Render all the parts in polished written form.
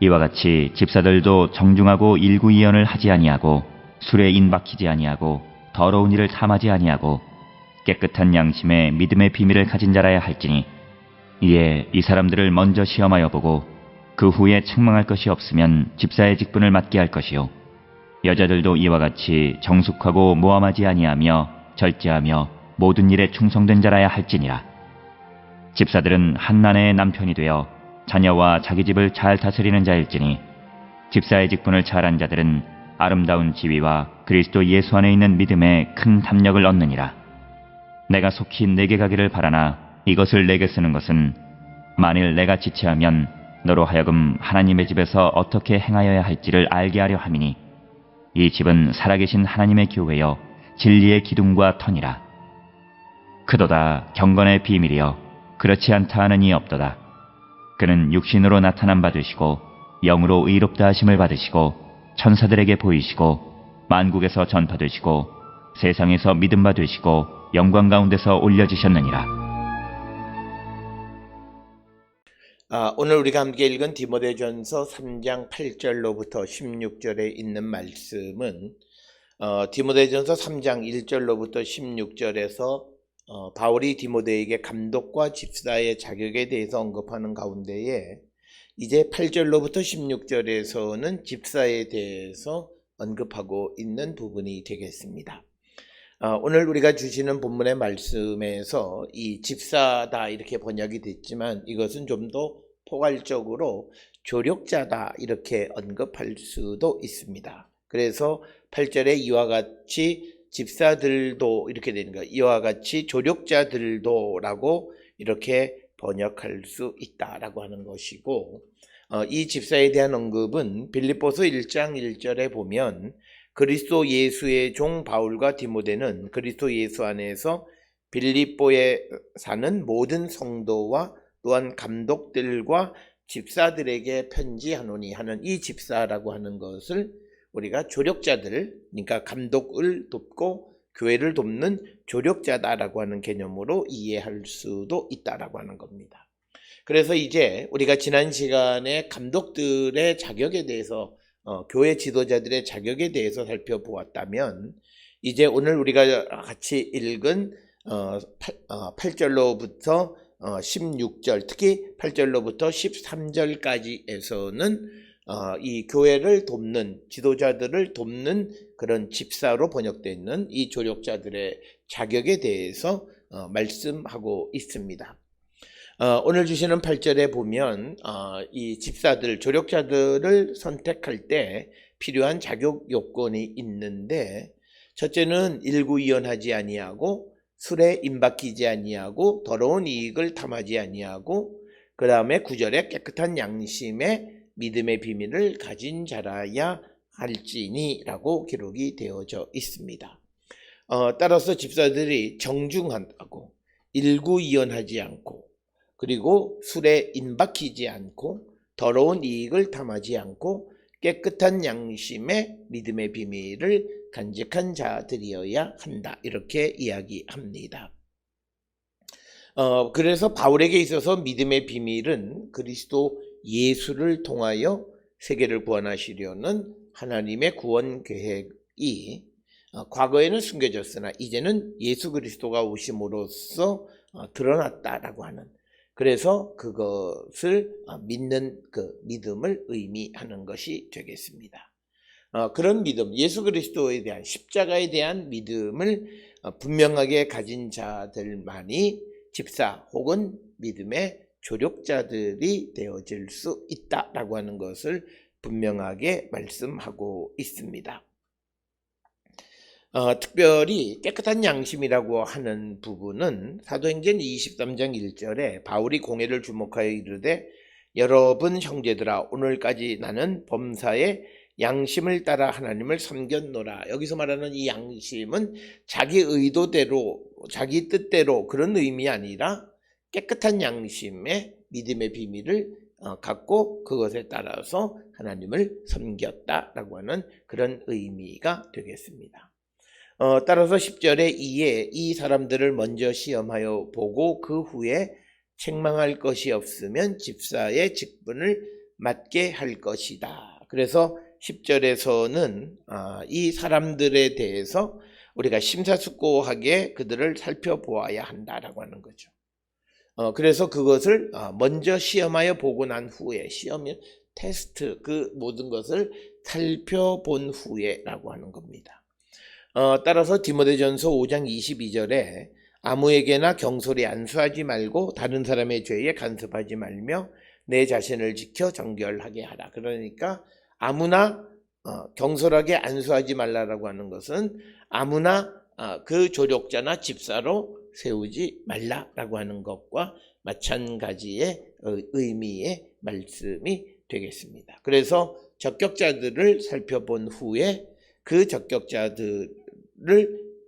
이와 같이 집사들도 정중하고 일구이연을 하지 아니하고 술에 인박히지 아니하고 더러운 일을 탐하지 아니하고 깨끗한 양심에 믿음의 비밀을 가진 자라야 할지니, 이에 이 사람들을 먼저 시험하여 보고 그 후에 책망할 것이 없으면 집사의 직분을 맡게 할 것이요, 여자들도 이와 같이 정숙하고 모함하지 아니하며 절제하며 모든 일에 충성된 자라야 할지니라. 집사들은 한 아내의 남편이 되어 자녀와 자기 집을 잘 다스리는 자일지니, 집사의 직분을 잘한 자들은 아름다운 지위와 그리스도 예수 안에 있는 믿음에 큰 담력을 얻느니라. 내가 속히 내게 가기를 바라나 이것을 내게 쓰는 것은, 만일 내가 지체하면 너로 하여금 하나님의 집에서 어떻게 행하여야 할지를 알게 하려 함이니, 이 집은 살아계신 하나님의 교회여 진리의 기둥과 터니라. 그도다 경건의 비밀이여 그렇지 않다 하는 이 없도다. 그는 육신으로 나타남 받으시고 영으로 의롭다 하심을 받으시고 천사들에게 보이시고 만국에서 전파되시고 세상에서 믿음 받으시고 영광 가운데서 올려지셨느니라. 오늘 우리가 함께 읽은 디모데전서 3장 8절로부터 16절에 있는 말씀은 디모데전서 3장 1절로부터 16절에서 바울이 디모데에게 감독과 집사의 자격에 대해서 언급하는 가운데에, 이제 8절로부터 16절에서는 집사에 대해서 언급하고 있는 부분이 되겠습니다. 오늘 우리가 주시는 본문의 말씀에서 이 집사다 이렇게 번역이 됐지만, 이것은 좀 더 포괄적으로 조력자다 이렇게 언급할 수도 있습니다. 그래서 8절에 이와 같이 집사들도 이렇게 되는 거예요. 이와 같이 조력자들도 라고 이렇게 번역할 수 있다라고 하는 것이고, 이 집사에 대한 언급은 빌립보서 1장 1절에 보면, 그리스도 예수의 종 바울과 디모데는 그리스도 예수 안에서 빌립보에 사는 모든 성도와 또한 감독들과 집사들에게 편지하노니 하는 이 집사라고 하는 것을 우리가 조력자들, 그러니까 감독을 돕고 교회를 돕는 조력자다라고 하는 개념으로 이해할 수도 있다라고 하는 겁니다. 그래서 이제 우리가 지난 시간에 감독들의 자격에 대해서 교회 지도자들의 자격에 대해서 살펴보았다면, 이제 오늘 우리가 같이 읽은 8절로부터 16절, 특히 8절로부터 13절까지에서는 이 교회를 돕는, 지도자들을 돕는 그런 집사로 번역되어 있는 이 조력자들의 자격에 대해서 말씀하고 있습니다. 오늘 주시는 8절에 보면 이 집사들, 조력자들을 선택할 때 필요한 자격 요건이 있는데, 첫째는 일구이연하지 아니하고 술에 임박히지 아니하고 더러운 이익을 탐하지 아니하고, 그 다음에 9절에 깨끗한 양심에 믿음의 비밀을 가진 자라야 할지니 라고 기록이 되어져 있습니다. 따라서 집사들이 정중하고 일구이연하지 않고, 그리고 술에 임박히지 않고 더러운 이익을 탐하지 않고 깨끗한 양심에 믿음의 비밀을 간직한 자들이어야 한다, 이렇게 이야기합니다. 그래서 바울에게 있어서 믿음의 비밀은 그리스도 예수를 통하여 세계를 구원하시려는 하나님의 구원 계획이 과거에는 숨겨졌으나 이제는 예수 그리스도가 오심으로써 드러났다라고 하는, 그래서 그것을 믿는 그 믿음을 의미하는 것이 되겠습니다. 그런 믿음, 예수 그리스도에 대한, 십자가에 대한 믿음을 분명하게 가진 자들만이 집사 혹은 믿음의 조력자들이 되어질 수 있다라고 하는 것을 분명하게 말씀하고 있습니다. 특별히 깨끗한 양심이라고 하는 부분은 사도행전 23장 1절에 바울이 공회를 주목하여 이르되, 여러분 형제들아, 오늘까지 나는 범사에 양심을 따라 하나님을 섬겼노라. 여기서 말하는 이 양심은 자기 의도대로, 자기 뜻대로 그런 의미 아니라 깨끗한 양심에 믿음의 비밀을 갖고 그것에 따라서 하나님을 섬겼다라고 하는 그런 의미가 되겠습니다. 따라서 10절에 이에 이 사람들을 먼저 시험하여 보고 그 후에 책망할 것이 없으면 집사의 직분을 맡게 할 것이다. 그래서 10절에서는 이 사람들에 대해서 우리가 심사숙고하게 그들을 살펴보아야 한다라고 하는 거죠. 그래서 그것을 먼저 시험하여 보고 난 후에, 시험이 테스트, 그 모든 것을 살펴본 후에라고 하는 겁니다. 따라서 디모데전서 5장 22절에 아무에게나 경솔히 안수하지 말고 다른 사람의 죄에 간섭하지 말며 내 자신을 지켜 정결하게 하라. 그러니까 아무나 경솔하게 안수하지 말라라고 하는 것은 아무나 그 조력자나 집사로 세우지 말라라고 하는 것과 마찬가지의 의미의 말씀이 되겠습니다. 그래서 적격자들을 살펴본 후에 그 적격자들을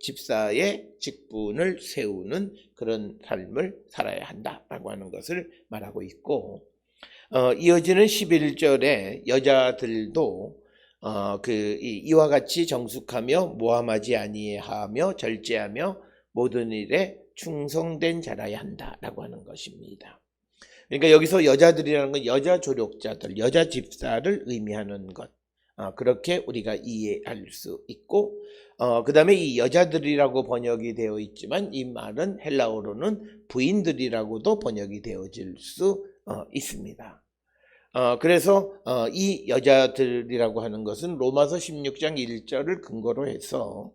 집사의 직분을 세우는 그런 삶을 살아야 한다라고 하는 것을 말하고 있고, 이어지는 11절에 여자들도 이와 같이 정숙하며 모함하지 아니하며 절제하며 모든 일에 충성된 자라야 한다라고 하는 것입니다. 그러니까 여기서 여자들이라는 건 여자 조력자들, 여자 집사를 의미하는 것, 그렇게 우리가 이해할 수 있고, 그 다음에 이 여자들이라고 번역이 되어 있지만 이 말은 헬라어로는 부인들이라고도 번역이 되어질 수 있습니다. 그래서 이 여자들이라고 하는 것은 로마서 16장 1절을 근거로 해서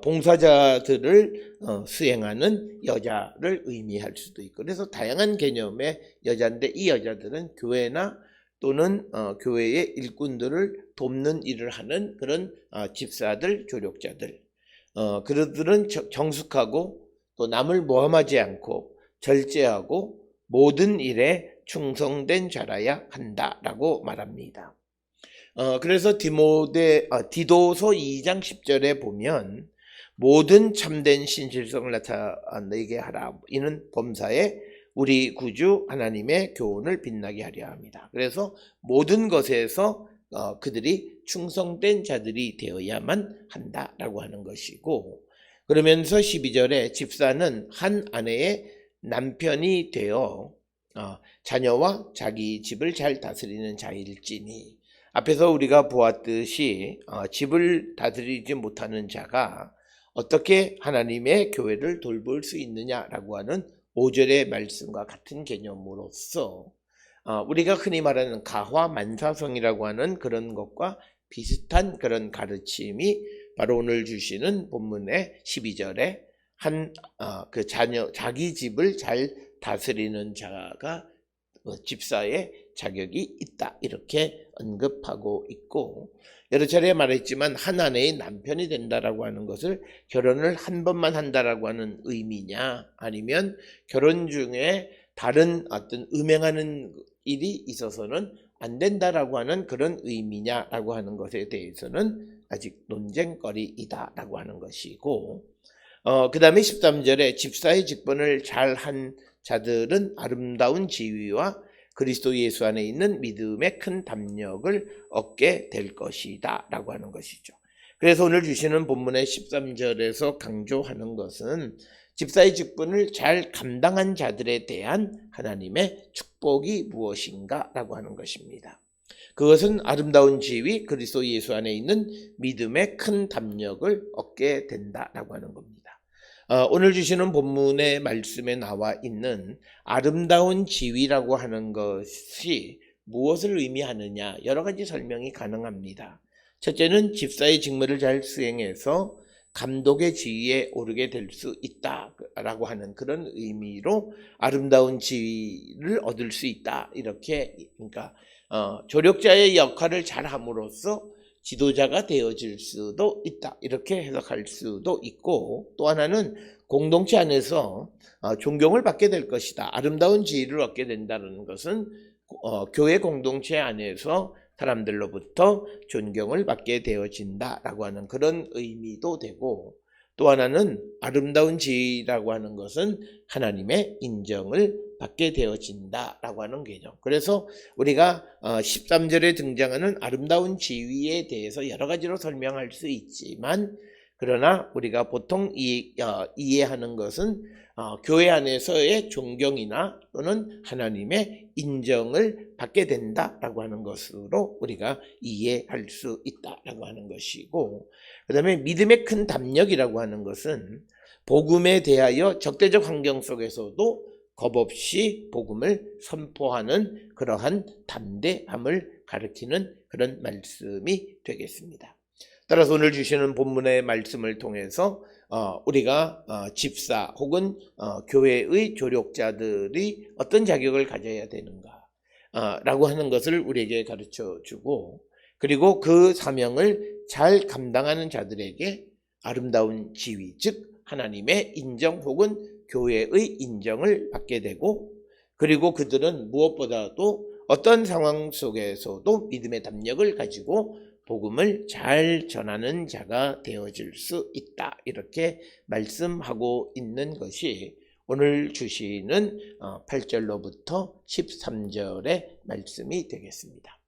봉사자들을 수행하는 여자를 의미할 수도 있고, 그래서 다양한 개념의 여자인데 이 여자들은 교회나 또는 교회의 일꾼들을 돕는 일을 하는 그런 집사들, 조력자들, 그들은 정숙하고 또 남을 모함하지 않고 절제하고 모든 일에 충성된 자라야 한다라고 말합니다. 그래서 디도서 2장 10절에 보면 모든 참된 신실성을 나타내게 하라. 이는 범사에 우리 구주 하나님의 교훈을 빛나게 하려 합니다. 그래서 모든 것에서 그들이 충성된 자들이 되어야만 한다라고 하는 것이고, 그러면서 12절에 집사는 한 아내의 남편이 되어 자녀와 자기 집을 잘 다스리는 자일지니, 앞에서 우리가 보았듯이 집을 다스리지 못하는 자가 어떻게 하나님의 교회를 돌볼 수 있느냐라고 하는 5절의 말씀과 같은 개념으로서 우리가 흔히 말하는 가화만사성이라고 하는 그런 것과 비슷한 그런 가르침이 바로 오늘 주시는 본문의 12절에 그 자기 집을 잘 다스리는 자가 집사의 자격이 있다, 이렇게 언급하고 있고, 여러 차례 말했지만 한 아내의 남편이 된다라고 하는 것을 결혼을 한 번만 한다라고 하는 의미냐, 아니면 결혼 중에 다른 어떤 음행하는 일이 있어서는 안 된다라고 하는 그런 의미냐라고 하는 것에 대해서는 아직 논쟁거리이다라고 하는 것이고, 그 다음에 13절에 집사의 직분을 잘한 자들은 아름다운 지위와 그리스도 예수 안에 있는 믿음의 큰 담력을 얻게 될 것이다 라고 하는 것이죠. 그래서 오늘 주시는 본문의 13절에서 강조하는 것은 집사의 직분을 잘 감당한 자들에 대한 하나님의 축복이 무엇인가 라고 하는 것입니다. 그것은 아름다운 지위, 그리스도 예수 안에 있는 믿음의 큰 담력을 얻게 된다라고 하는 겁니다. 오늘 주시는 본문의 말씀에 나와 있는 아름다운 지위라고 하는 것이 무엇을 의미하느냐, 여러 가지 설명이 가능합니다. 첫째는 집사의 직무를 잘 수행해서 감독의 지위에 오르게 될 수 있다라고 하는 그런 의미로 아름다운 지위를 얻을 수 있다, 이렇게, 그러니까 조력자의 역할을 잘 함으로써 지도자가 되어질 수도 있다, 이렇게 해석할 수도 있고, 또 하나는 공동체 안에서 존경을 받게 될 것이다. 아름다운 지위를 얻게 된다는 것은 교회 공동체 안에서 사람들로부터 존경을 받게 되어진다라고 하는 그런 의미도 되고, 또 하나는 아름다운 지위라고 하는 것은 하나님의 인정을 받게 되어진다라고 하는 개념. 그래서 우리가 13절에 등장하는 아름다운 지위에 대해서 여러 가지로 설명할 수 있지만, 그러나 우리가 보통 이해하는 것은 교회 안에서의 존경이나 또는 하나님의 인정을 받게 된다라고 하는 것으로 우리가 이해할 수 있다라고 하는 것이고, 그 다음에 믿음의 큰 담력이라고 하는 것은 복음에 대하여 적대적 환경 속에서도 겁없이 복음을 선포하는 그러한 담대함을 가리키는 그런 말씀이 되겠습니다. 따라서 오늘 주시는 본문의 말씀을 통해서 우리가 집사 혹은 교회의 조력자들이 어떤 자격을 가져야 되는가 라고 하는 것을 우리에게 가르쳐 주고, 그리고 그 사명을 잘 감당하는 자들에게 아름다운 지위, 즉 하나님의 인정 혹은 교회의 인정을 받게 되고, 그리고 그들은 무엇보다도 어떤 상황 속에서도 믿음의 담력을 가지고 복음을 잘 전하는 자가 되어질 수 있다, 이렇게 말씀하고 있는 것이 오늘 주시는 8절로부터 13절의 말씀이 되겠습니다.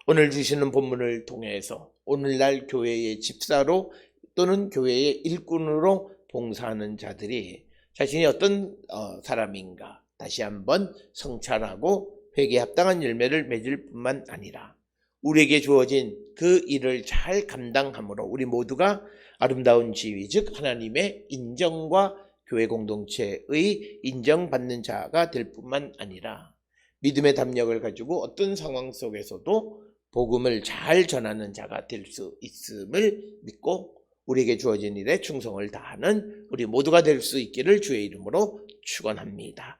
오늘 주시는 본문을 통해서 오늘날 교회의 집사로 또는 교회의 일꾼으로 봉사하는 자들이 자신이 어떤 사람인가 다시 한번 성찰하고 회개에 합당한 열매를 맺을 뿐만 아니라 우리에게 주어진 그 일을 잘 감당함으로 우리 모두가 아름다운 지위, 즉 하나님의 인정과 교회 공동체의 인정받는 자가 될 뿐만 아니라 믿음의 담력을 가지고 어떤 상황 속에서도 복음을 잘 전하는 자가 될 수 있음을 믿고 우리에게 주어진 일에 충성을 다하는 우리 모두가 될 수 있기를 주의 이름으로 축원합니다.